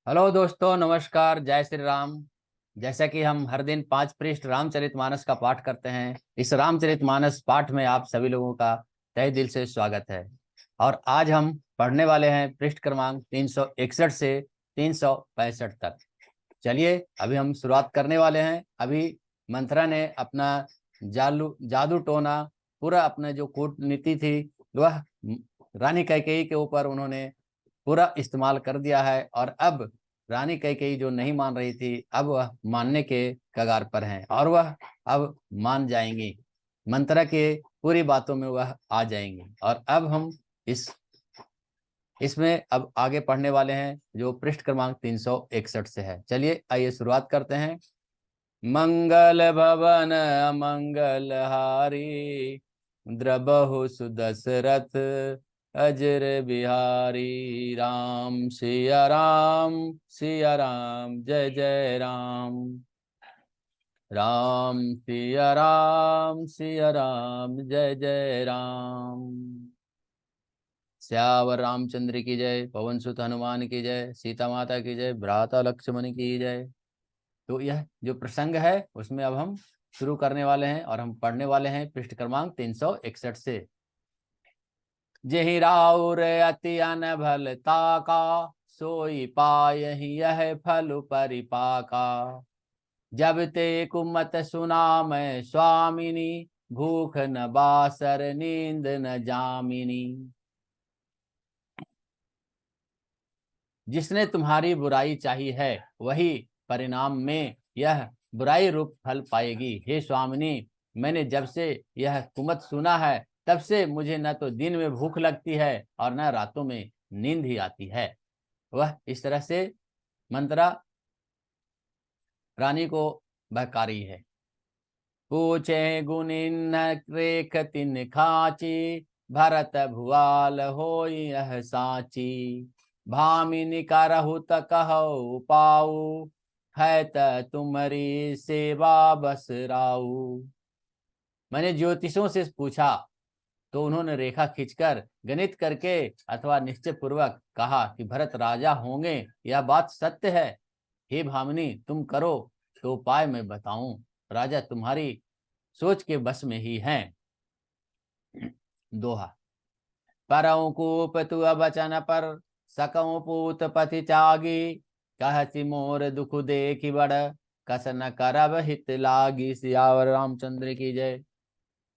Hello दोस्तों, नमस्कार, जय श्री राम। जैसा कि हम हर दिन 5 पृष्ठ रामचरितमानस का पाठ करते हैं, इस रामचरितमानस पाठ में आप सभी लोगों का तहे दिल से स्वागत है। और आज हम पढ़ने वाले हैं पृष्ठ क्रमांक 361 से 365 तक। चलिए अभी हम शुरुआत करने वाले हैं। अभी मंथरा ने अपना जादू टोना, पूरा अपना जो कूटनीति थी वह रानी कैकेयी के ऊपर उन्होंने पूरा इस्तेमाल कर दिया है। और अब रानी कैकेयी जो नहीं मान रही थी, अब वह मानने के कगार पर हैं और वह अब मान जाएंगी। मंत्रा के पूरी बातों में वह आ जाएंगी। और अब हम इसमें अब आगे पढ़ने वाले हैं जो पृष्ठ क्रमांक 361 से है। चलिए आइए शुरुआत करते हैं। मंगल भवन मंगल हारी, द्रबहु सुदशरथ अजर बिहारी। राम सिया राम, सिया राम, जय जय राम। राम सिया राम, सिया राम, जय जय राम। श्यावर रामचंद्र की जय, पवन सुत हनुमान की जय, सीता माता की जय, भ्राता लक्ष्मण की जय। तो यह जो प्रसंग है उसमें अब हम शुरू करने वाले हैं और हम पढ़ने वाले हैं पृष्ठ क्रमांक 361 से। जेहि राउर अति अनभल ताका, सोई पायहि यह फल परिपाका। जब ते कुमत सुना मैं स्वामिनी, भूख न बासर नींद न जामिनी। जिसने तुम्हारी बुराई चाही है वही परिणाम में यह बुराई रूप फल पाएगी। हे स्वामिनी, मैंने जब से यह कुमत सुना है तब से मुझे न तो दिन में भूख लगती है और न रातों में नींद ही आती है। वह इस तरह से मंत्रा रानी को बहका रही है। पूछे गुनिन रेख तिन खाची, भरत भुआल होई यह साची। भामिनी करहु त कहु पाऊ, है त तुम्हारी सेवा बस राऊ। मैंने ज्योतिषों से पूछा तो उन्होंने रेखा खींचकर गणित करके अथवा निश्चय पूर्वक कहा कि भरत राजा होंगे। यह बात सत्य है। हे भामिनी, तुम करो तो उपाय मैं बताऊं। राजा तुम्हारी सोच के बस में ही हैं। दोहा। परऊं कूप तु बचन पर, सकऊं पूत पति त्यागी। कहसी मोर दुख देखी बड़, कस न करब हित लागी। सियावर रामचंद्र की जय।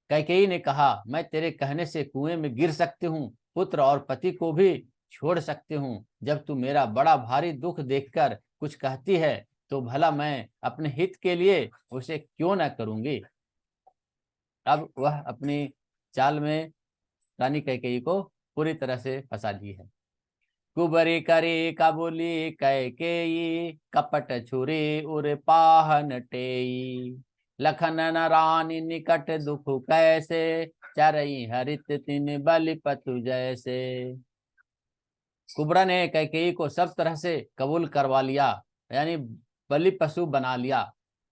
कैकेयी ने कहा, मैं तेरे कहने से कुएं में गिर सकती हूँ, पुत्र और पति को भी छोड़ सकती हूँ। जब तू मेरा बड़ा भारी दुख देखकर कुछ कहती है तो भला मैं अपने हित के लिए उसे क्यों न करूंगी। अब वह अपनी चाल में रानी कैकेयी को पूरी तरह से फंसा दी है। कुबरी करे कबूली कैकेयी, कपट छुरी उर पाहन टेई। लखन न रानी निकट दुख कैसे, चरई हरित तिन बलिपतु जैसे। कुबरा ने कैकेयी को सब तरह से कबूल करवा लिया, यानी बलि पशु बना लिया।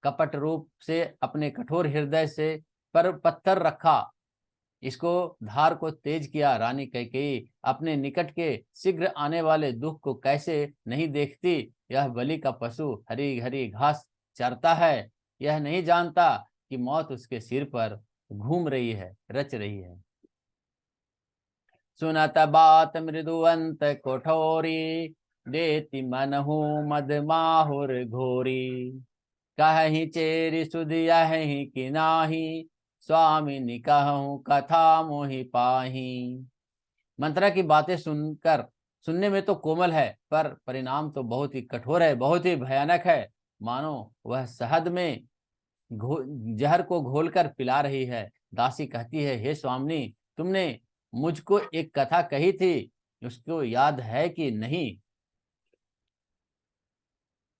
कपट रूप से अपने कठोर हृदय से पर पत्थर रखा, इसको धार को तेज किया। रानी कैकेयी अपने निकट के शीघ्र आने वाले दुख को कैसे नहीं देखती। यह बलि का पशु हरी हरी घास चरता है, यह नहीं जानता कि मौत उसके सिर पर घूम रही है, रच रही है। सुनत बात मृदुअंत कोठोरी, देती मनहु मद माहुर घोरी। कहि चेरी सुधियहि कि नाही, स्वामिनी कहूँ कथा मोहि पाही। मंत्रा की बातें सुनने में तो कोमल है, पर परिणाम तो बहुत ही कठोर है, बहुत ही भयानक है। मानो वह शहद में जहर को घोलकर पिला रही है। दासी कहती है, हे स्वामिनी, तुमने मुझको एक कथा कही थी, उसको याद है कि नहीं।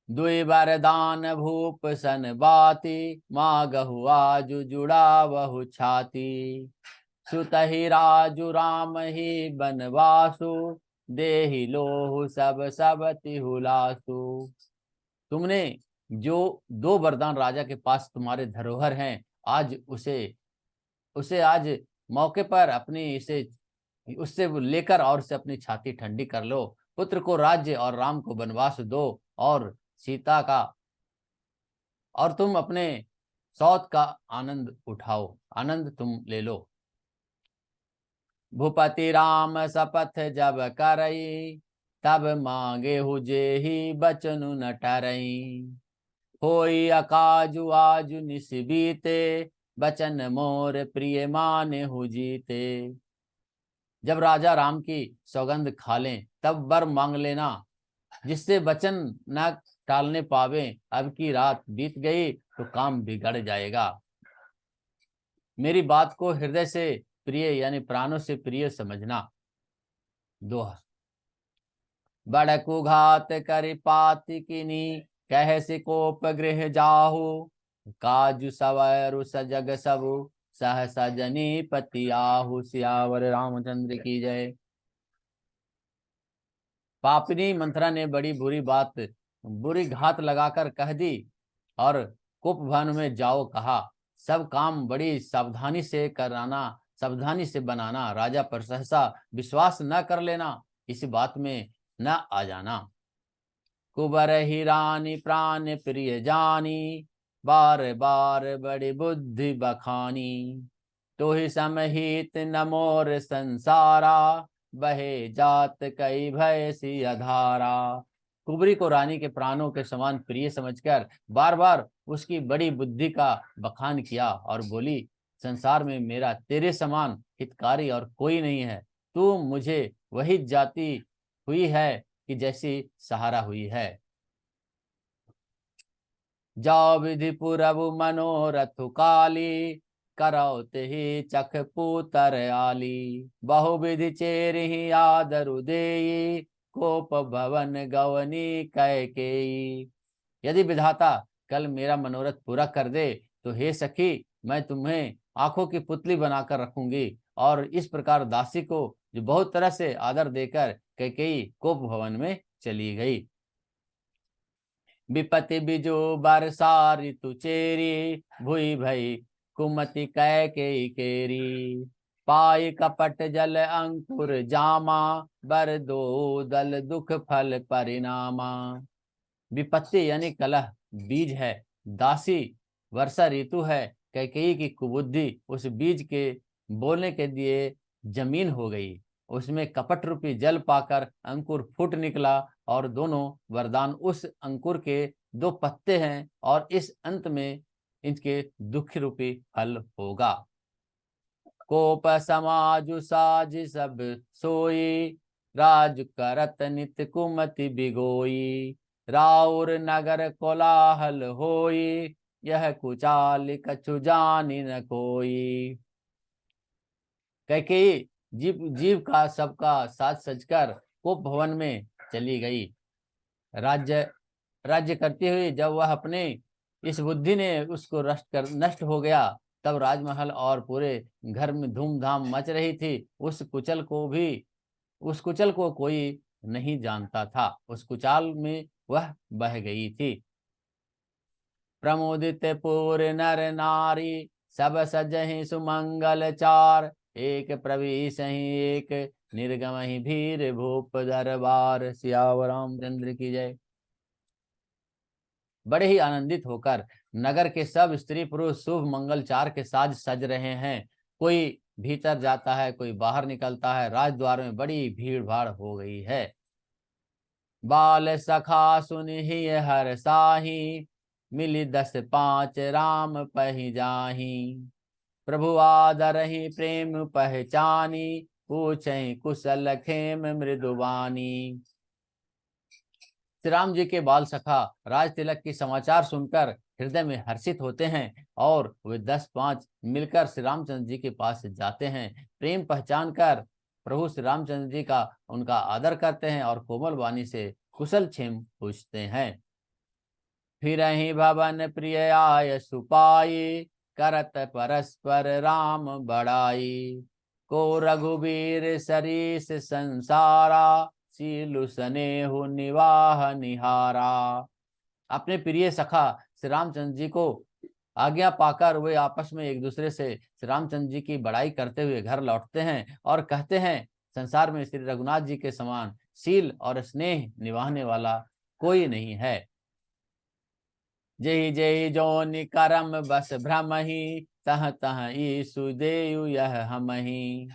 दुई बरदान भूप सन बाती, मागहु आजु जुड़ा बहु छाती। सुतहि राजु राम ही बनवासु, देहि लोहु सब सब तिहुलासु। तुमने जो 2 वरदान राजा के पास तुम्हारे धरोहर हैं, आज उसे उसे आज मौके पर अपनी इसे उससे लेकर और से अपनी छाती ठंडी कर लो। पुत्र को राज्य और राम को वनवास दो, और सीता का, और तुम अपने सौत का आनंद उठाओ, आनंद तुम ले लो। भूपति राम शपथ जब करई, तब मांगे हुजे ही बचनु न टरई। होई अकाजु आजु निस बीते, बचन मोर प्रिय माने हु जीते। जब राजा राम की सौगंध खा लें तब वर मांग लेना, जिससे वचन न टालने पावे। अब की रात बीत गई तो काम बिगड़ जाएगा। मेरी बात को हृदय से प्रिय यानी प्राणों से प्रिय समझना। दोहा। बड़कु घात करि पाति किनी, कह से कोप गृह जाहु। काजु सवरु सजग सबु, सह सजनी पति आहु। सियावर रामचंद्र की जय। पापिनी मंथरा ने बड़ी बुरी घात लगाकर कह दी और कुप भवन में जाओ कहा। सब काम बड़ी सावधानी से कराना, सावधानी से बनाना। राजा पर सहसा विश्वास न कर लेना, इस बात में न आ जाना। कुबर ही रानी प्राण प्रिय जानी, बार बार बड़ी बुद्धि बखानी। तो ही समहित न मोर संसारा, बहे जात कई भय सी अधारा। कुबरी को रानी के प्राणों के समान प्रिय समझकर बार बार उसकी बड़ी बुद्धि का बखान किया और बोली, संसार में मेरा तेरे समान हितकारी और कोई नहीं है। तू मुझे वही जाति हुई है कि जैसी सहारा हुई है। जाओ विधि पुरबु मनोरथ काली, करौते ही चख पूतर आली। बहु विधि चेर ही आदरु देई, कोप भवन गवनी कैकेयी। यदि विधाता कल मेरा मनोरथ पूरा कर दे तो हे सखी, मैं तुम्हें आंखों की पुतली बनाकर रखूंगी। और इस प्रकार दासी को जो बहुत तरह से आदर देकर कैकेयी कोप भवन में चली गई। विपति बिजो बरसा ऋतु चेरी, भुई भई कुमति कैकेयी केरी। पाई कपट जल अंकुर जामा, बर दो दल दुख फल परिणामा। विपत्ति यानी कलह बीज है, दासी वर्षा ऋतु है, कैकेयी की कुबुद्धि उस बीज के बोलने के लिए जमीन हो गई। उसमें कपट रूपी जल पाकर अंकुर फूट निकला, और दोनों वरदान उस अंकुर के दो पत्ते हैं, और इस अंत में इनके दुख रूपी फल होगा। कोप समाजु साज सब सोई, राज करत नित कुमति बिगोई। राउर नगर कोलाहल होई, यह कुचाल कछु जानि न कोई। कैकेयी जीव जीव का सबका साथ सजकर कोप भवन में चली गई। राज्य करती हुई जब वह अपने इस बुद्धि ने उसको नष्ट हो गया, तब राजमहल और पूरे घर में धूमधाम मच रही थी। उस कुचल को कोई नहीं जानता था। उस कुचाल में वह बह गई थी। प्रमोदित पुर नर नारी, सब सजहि सुमंगल चार। एक प्रवेश ही एक निर्गम ही भीर भूप दरबार। सियावर रामचंद्र की जय। बड़े ही आनंदित होकर नगर के सब स्त्री पुरुष शुभ मंगल चार के साज सज रहे हैं। कोई भीतर जाता है, कोई बाहर निकलता है। राजद्वार में बड़ी भीड़ भाड़ हो गई है। बाल सखा सुनि हर साही, मिली 10-5 राम पहि जाही। प्रभु आदर ही प्रेम पहचानी, पूछहि कुशल खेम मृदुवानी। श्री राम जी के बाल सखा राज तिलक की समाचार सुनकर हृदय में हर्षित होते हैं, और वे 10-5 मिलकर श्री रामचंद्र जी के पास जाते हैं। प्रेम पहचान कर प्रभु श्री रामचंद्र जी का उनका आदर करते हैं और कोमल वाणी से कुशल क्षेम पूछते हैं। फिर ही भवन प्रिय आय सुपाई, करत परस्पर राम बड़ाई। को रघुबीर सरीस संसारा, सीलु स्नेहु निवाह निहारा। अपने प्रिय सखा श्री रामचंद्र जी को आज्ञा पाकर वे आपस में एक दूसरे से श्री रामचंद्र जी की बड़ाई करते हुए घर लौटते हैं और कहते हैं, संसार में श्री रघुनाथ जी के समान शील और स्नेह निभाने वाला कोई नहीं है। जय जय जोनि करम बस भ्रम ही, तह तह ईसु देयु यह हमहि।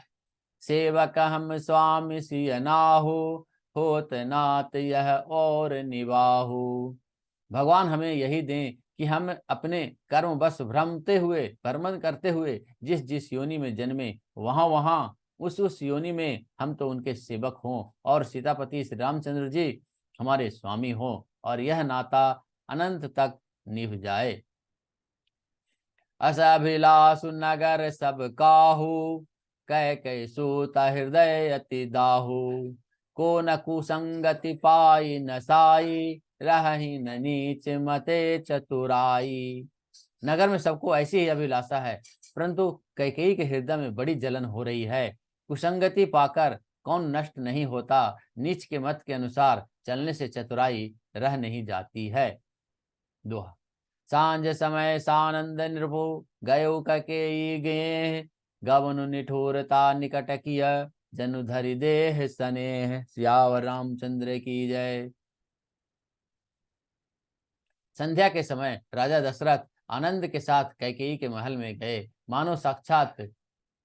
सेवक हम स्वामी सिय नाहु, होत नात यह और निवाहु। भगवान हमें यही दें कि हम अपने कर्म बस भ्रमते हुए, कर्म करते हुए जिस जिस योनि में जन्मे, वहां वहां उस योनि में हम तो उनके सेवक हों, और सीतापति श्री रामचंद्र जी हमारे स्वामी हों, और यह नाता अनंत तक निभ जाए। अस अभिलाषु नगर सब काहू, कह कह सूत हृदय अति दाहू। को न कुसंगति पाई न साई, रहहि न नीच मते चतुराई। नगर में सबको ऐसी ही अभिलाषा है, परंतु कैकेयी के हृदय में बड़ी जलन हो रही है। कुसंगति पाकर कौन नष्ट नहीं होता, नीच के मत के अनुसार चलने से चतुराई रह नहीं जाती है। दोहा। सांझ समय सानंद नृपु, गयो ककेई गे। गवनु निठुरता निकट किया, जनु धरि देह स्नेह। सियावर रामचंद्र की जय। संध्या के समय राजा दशरथ आनंद के साथ कैकेयी के महल में गए, मानो साक्षात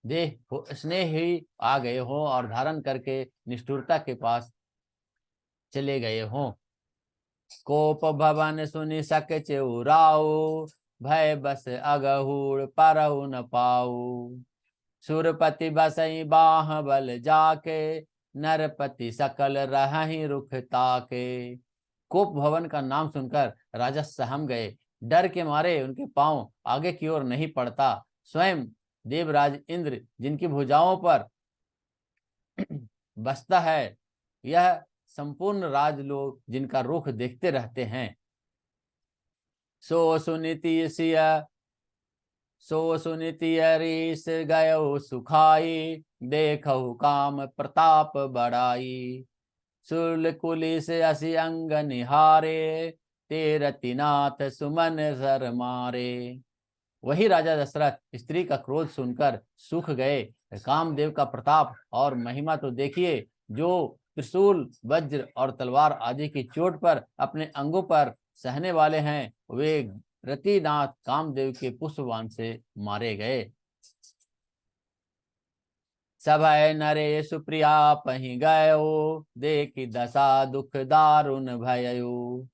देह स्नेह ही आ गए हो और धारण करके निष्ठुरता के पास चले गए हों। कोप भवन सुनि सक चेउराऊ, भय बस अगहुड़ परहु न पाऊ। सुरपति बसई बाह बल जाके, नरपति सकल रहहि रुख ताके। कोप भवन का नाम सुनकर राजा सहम गए, डर के मारे उनके पांव आगे की ओर नहीं पड़ता। स्वयं देवराज इंद्र जिनकी भुजाओं पर बसता है, यह संपूर्ण राजलोक जिनका रुख देखते रहते हैं। सो सुनीति रीस गयो सुखाई, देखहु काम प्रताप बढ़ाई। सुल कुलिस असि अंग निहारे, तेरतिनाथ सुमन सर मारे। वही राजा दशरथ स्त्री का क्रोध सुनकर सूख गए। कामदेव का प्रताप और महिमा तो देखिए, जो त्रिशूल वज्र और तलवार आदि की चोट पर अपने अंगों पर सहने वाले हैं, वे रतिनाथ कामदेव के पुष्पबाण से मारे गए। सभय नरे सुप्रिया पहि गयो, देखि दशा दुख दारुण भययो।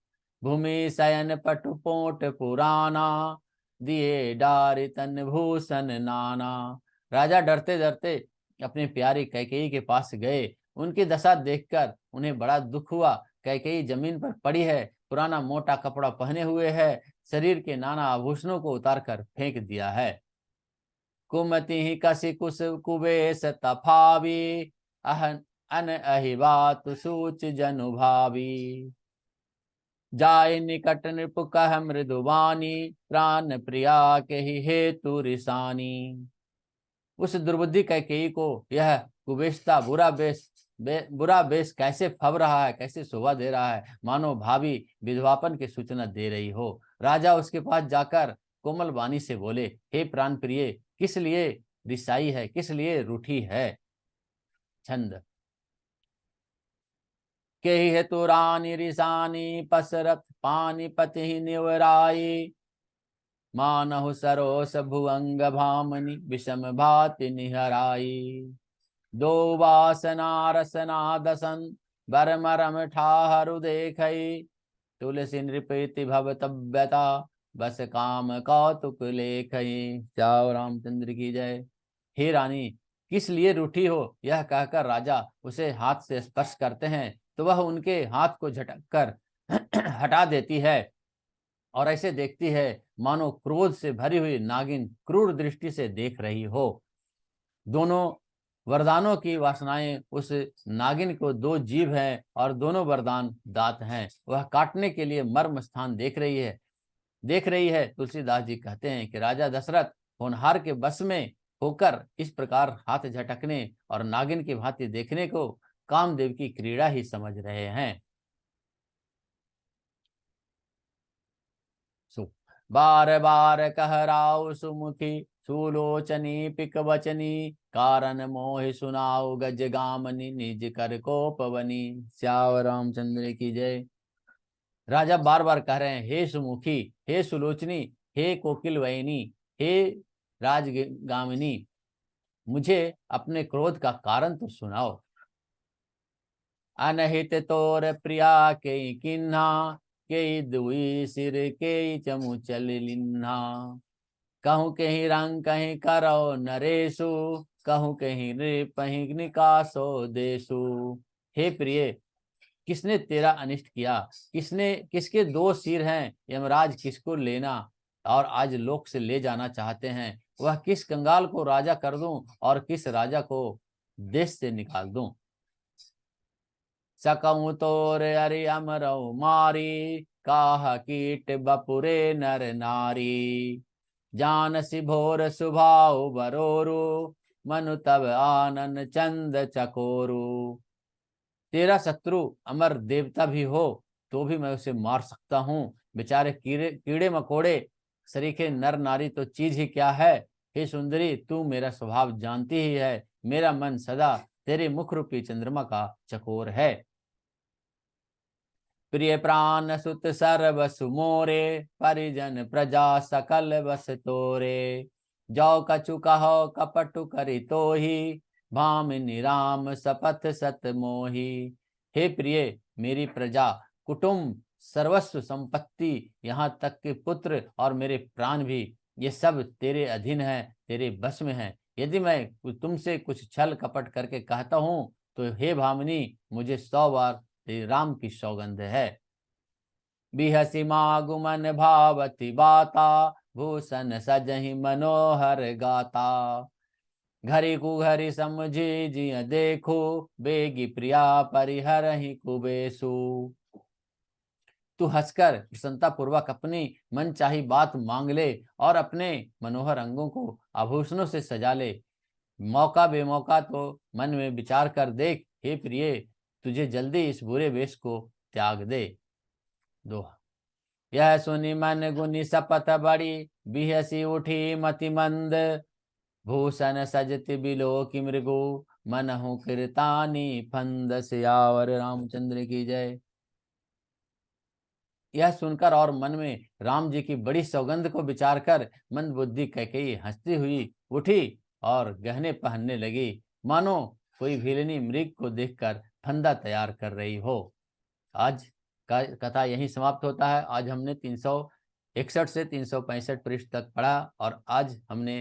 भूमि शयन पटु पोट पुराना, दिए डारि तन भूषण नाना। राजा डरते डरते अपने प्यारी कैकेयी के पास गए। उनकी दशा देखकर उन्हें बड़ा दुख हुआ। कैकेयी जमीन पर पड़ी है, पुराना मोटा कपड़ा पहने हुए है, शरीर के नाना आभूषणों को उतार कर फेंक दिया है। कुमति ही कसी कुश कुबेश तफावी, अहन अन अहि बात सूच जनु भावी। जाय निकट नृप कह मृदुवानी, प्राण प्रिया के ही हेतु रिसानी। उस दुर्बुद्धि कैकेयी को यह कुबेशता बुरा बेश कैसे फब रहा है, कैसे शोभा दे रहा है, मानो भावी विधवापन की सूचना दे रही हो। राजा उसके पास जाकर कोमल वाणी से बोले, हे प्राण प्रिय, किस लिए रिसाई है, किस लिए रूठी है। छंद। के हेतु रानी रिसानी, पसरत पानी पति निवराई। मानहु सरोस भुअंग भामनी, विषम भाति निहराई। दो वासना रसना दसन, बर मरम ठाहरु देखई। तुलसी नृपति भव तब्यता, बस काम कौतुक लेखई। जाओ रामचंद्र की जय। हे रानी, किस लिए रूठी हो, यह कहकर राजा उसे हाथ से स्पर्श करते हैं तो वह उनके हाथ को झटक कर हटा देती है, और ऐसे देखती है मानो क्रोध से भरी हुई नागिन क्रूर दृष्टि से देख रही हो। दोनों वरदानों की वासनाएं उस नागिन को दो जीभ हैं और दोनों वरदान दांत हैं। वह काटने के लिए मर्म स्थान देख रही है। तुलसीदास जी कहते हैं कि राजा दशरथ होनहार के बस में होकर इस प्रकार हाथ झटकने और नागिन की भांति देखने को कामदेव की क्रीड़ा ही समझ रहे हैं। बार बार कह राव सुमुखी, सुलोचनी पिक वचनी। कारण मोहि सुनाओ गज गामनी निज कर को पवनी। श्यावर रामचंद्र की जय। राजा बार बार कह रहे हैं, हे सुमुखी, हे सुलोचनी, हे कोकिल वयनी, हे राजगामिनी, मुझे अपने क्रोध का कारण तो सुनाओ। अनहित तोर प्रिया के किन्हा, के दुई सिर के चमु चल लिन्हा। कहूँ कहीं रंग कहीं करो नरेशु, कहूँ कहीं नृपहि निकासो देशु। हे प्रिय, किसने तेरा अनिष्ट किया? किसके दो सिर हैं? यमराज किसको लेना और आज लोक से ले जाना चाहते हैं? वह किस कंगाल को राजा कर दूं और किस राजा को देश से निकाल दूं? सकऊं तोर अरि अमरौ मारी, काह कीट बपुरे नर नारी। जानसी भोर सुभाव बरोरु, मनु तब आनन चंद चकोरु। तेरा शत्रु अमर देवता भी हो तो भी मैं उसे मार सकता हूँ। बेचारे कीड़े मकोड़े सरीखे नर नारी तो चीज ही क्या है। हे सुंदरी, तू मेरा स्वभाव जानती ही है। मेरा मन सदा तेरे मुख रूपी चंद्रमा का चकोर है। प्रिय प्राण सुत सर्व सुमोरे, परिजन प्रजा सकल बस तोरे। जो कछु कहो कपटु करि तोहि, भामिनी राम सपथ सत मोहि। हे प्रिय, मेरी प्रजा, कुटुंब, सर्वस्व संपत्ति, यहाँ तक के पुत्र और मेरे प्राण भी, ये सब तेरे अधीन है, तेरे बस में है। यदि मैं तुमसे कुछ छल कपट करके कहता हूँ तो हे भामिनी, मुझे 100 बार श्री राम की सौगंध है। बिहसी मागुमन भावती बाता, भूषण सजहि मनोहर गाता। घरी कुघरी समझी जिय देखो, बेगी प्रिया परिहरहि कुबेसु। तू हंसकर प्रसन्नता पूर्वक अपनी मन चाही बात मांग ले और अपने मनोहर अंगों को आभूषणों से सजा ले। मौका बेमौका तो मन में विचार कर देख। हे प्रिय, तुझे जल्दी इस बुरे वेश को त्याग दे। दोहा। यह सुनि मन गुनी सपथ बड़ी, बिहसी उठी मति मंद। भूषण सजति बिलो की मृगो, मनहु कीर्तानी फंद। सियावर रामचंद्र की जय। यह सुनकर और मन में राम जी की बड़ी सौगंध को विचार कर मंद बुद्धि कैकेयी हंसती हुई उठी और गहने पहनने लगी, मानो कोई भीलनी मृग को देखकर फंदा तैयार कर रही हो। आज का कथा यहीं समाप्त होता है। आज हमने 361 से 365 पृष्ठ तक पढ़ा और आज हमने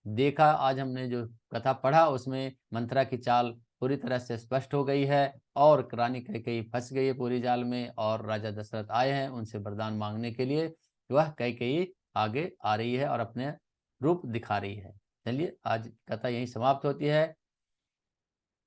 देखा, आज हमने जो कथा पढ़ा उसमें मंथरा की चाल पूरी तरह से स्पष्ट हो गई है और रानी कैकेयी फंस गई है पूरी जाल में और राजा दशरथ आए हैं उनसे वरदान मांगने के लिए। वह कैकेयी आगे आ रही है और अपने रूप दिखा रही है। चलिए, आज कथा यहीं समाप्त होती है।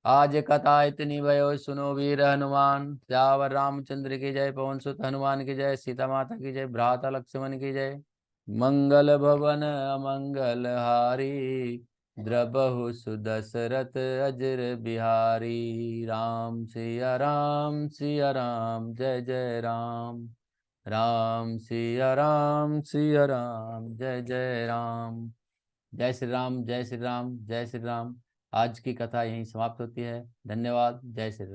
आज कथा इतनी भयो सुनो वीर हनुमान। सियावर रामचंद्र की जय। पवन सुत हनुमान की जय। सीता माता की जय। भ्राता लक्ष्मण की जय। मंगल भवन अमंगल हारी, द्रबहु सुदशरथ अजर बिहारी। राम सिया राम सिया राम, जय जय राम। राम सिया राम सिया राम, जय जय राम। जय श्री राम, जय श्री राम, जय श्री राम। आज की कथा यहीं समाप्त होती है। धन्यवाद। जय श्री राम।